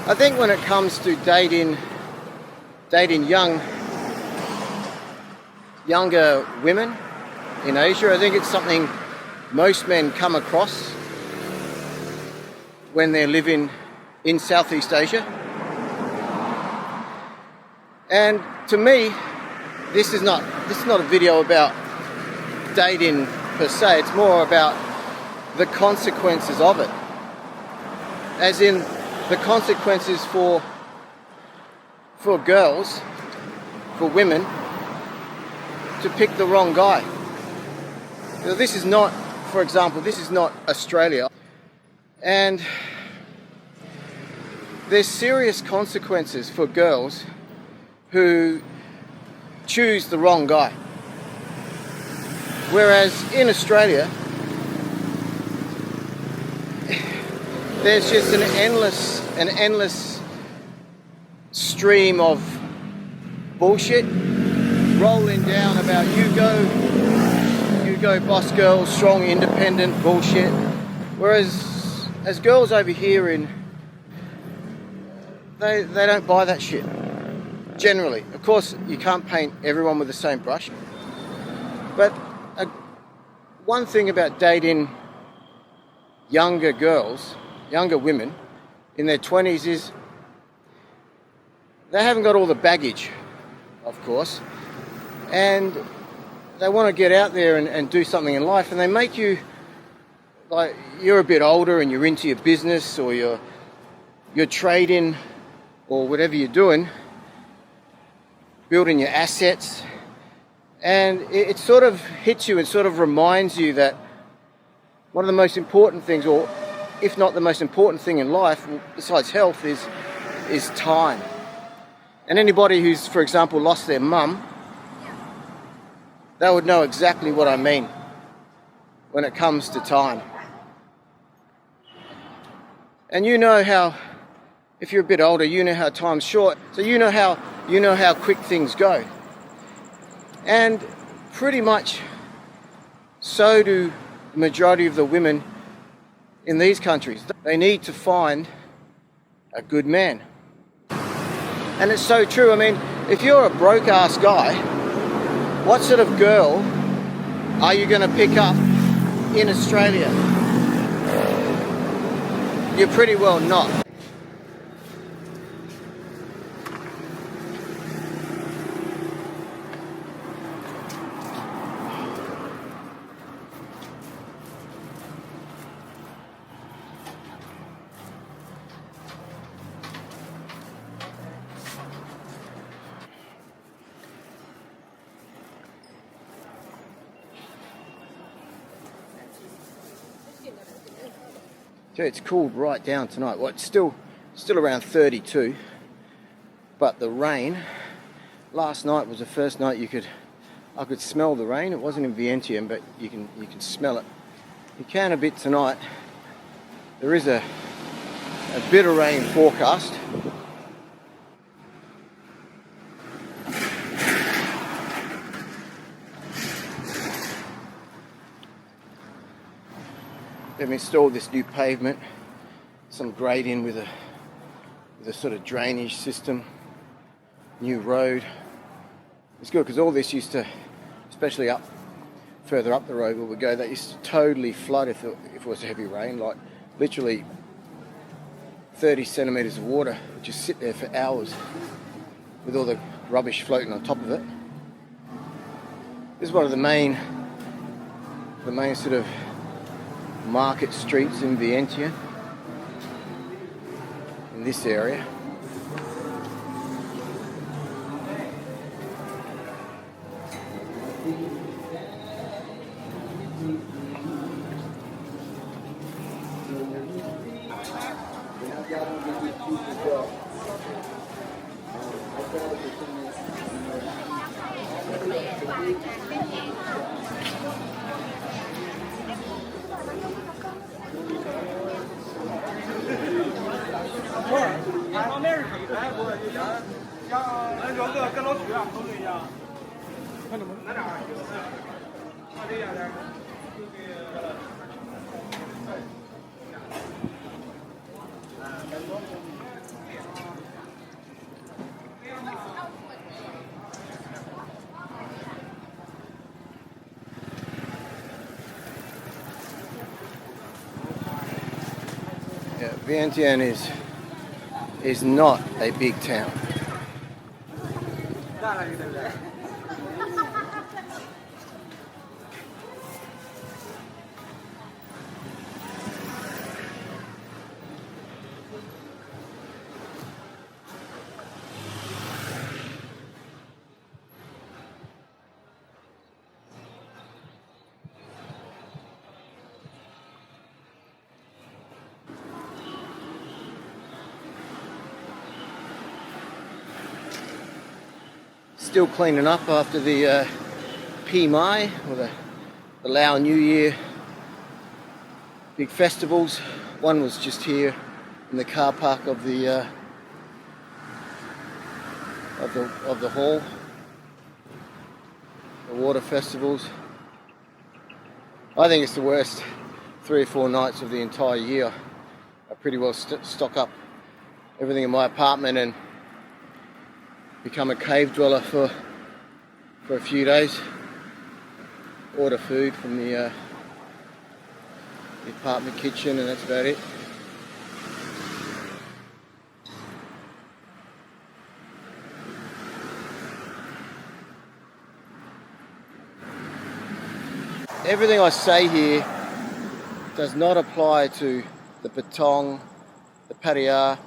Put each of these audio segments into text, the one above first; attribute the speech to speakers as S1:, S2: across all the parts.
S1: I think when it comes to dating younger women in Asia, I think it's something most men come across when they're living in Southeast Asia. And to me, this is not a video about dating per se. It's more about the consequences of it, as in the consequences for girls, for women, to pick the wrong guy. Now, this is not, for example, this is not Australia, and there's serious consequences for girls who choose the wrong guy. Whereas in Australia, there's just an endless stream of bullshit rolling down about you go boss girl, strong, independent bullshit. Whereas as girls over here they don't buy that shit. Generally. Of course, you can't paint everyone with the same brush. But one thing about dating younger girls, younger women in their 20s is they haven't got all the baggage, of course, and they want to get out there and do something in life, and they make you like you're a bit older and you're into your business or you're trading or whatever you're doing, building your assets, and it sort of hits you and sort of reminds you that one of the most important things, or if not the most important thing in life, besides health, is time. And anybody who's, for example, lost their mum, they would know exactly what I mean when it comes to time. And you know how, if you're a bit older, you know how time's short, so you know how quick things go. And pretty much so do the majority of the women in these countries. They need to find a good man. And it's so true. I mean, if you're a broke ass guy, what sort of girl are you going to pick up in Australia? You're pretty well not. So it's cooled right down tonight. Well, it's still around 32, but the rain, last night was the first night I could smell the rain. It wasn't in Vientiane, but you can smell it. You can a bit tonight. There is a bit of rain forecast. They've installed this new pavement, some grading with a sort of drainage system, new road. It's good because all this used to, especially further up the road where we go, that used to totally flood if it was a heavy rain, like literally 30 centimetres of water would just sit there for hours with all the rubbish floating on top of it. This is one of the main sort of market streets in Vientiane, in this area. Yeah, Vientiane is not a big town. Still cleaning up after the Pi Mai, or the Lao New Year big festivals. One was just here in the car park of the hall. The water festivals. I think it's the worst 3 or 4 nights of the entire year. I pretty well stock up everything in my apartment and become a cave dweller for a few days. Order food from the apartment kitchen, and that's about it. Everything I say here does not apply to the Patong, the Pattaya,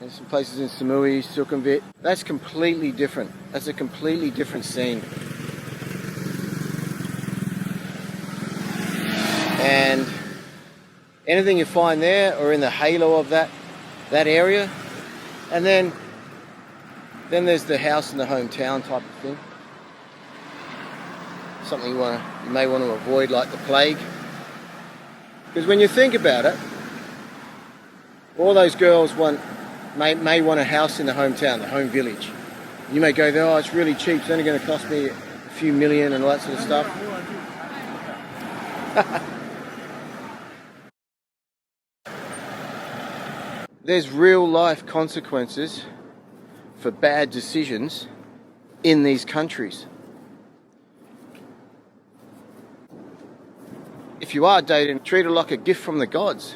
S1: and some places in Samui, Sukhumvit. That's completely different. That's a completely different scene. And anything you find there or in the halo of that area, and then there's the house in the hometown type of thing. Something you may want to avoid, like the plague. Because when you think about it, all those girls may want a house in the hometown, the home village. You may go there, oh, it's really cheap, it's only going to cost me a few million and all that sort of stuff. There's real life consequences for bad decisions in these countries. If you are dating, treat it like a gift from the gods.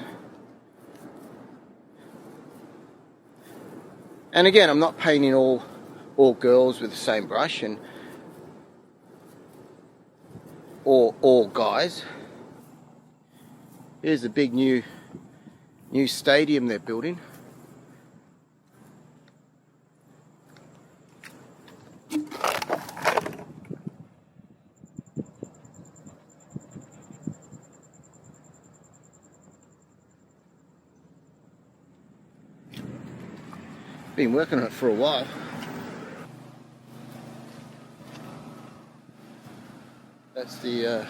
S1: And again, I'm not painting all girls with the same brush, or all guys. Here's the big new stadium they're building. Been working on it for a while. That's the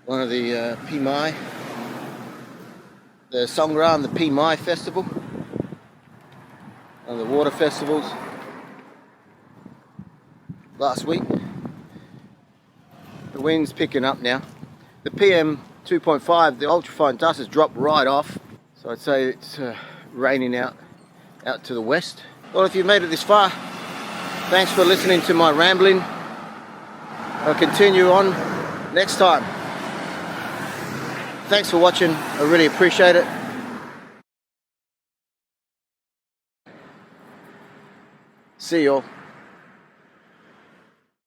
S1: one of the Pi Mai, the Songkran and the Pi Mai festival, and the water festivals last week. The wind's picking up now. The PM 2.5, the ultrafine dust has dropped right off, so I'd say it's raining out to the west. Well, if you've made it this far, thanks for listening to my rambling. I'll continue on next time. Thanks for watching, I really appreciate it. See you all.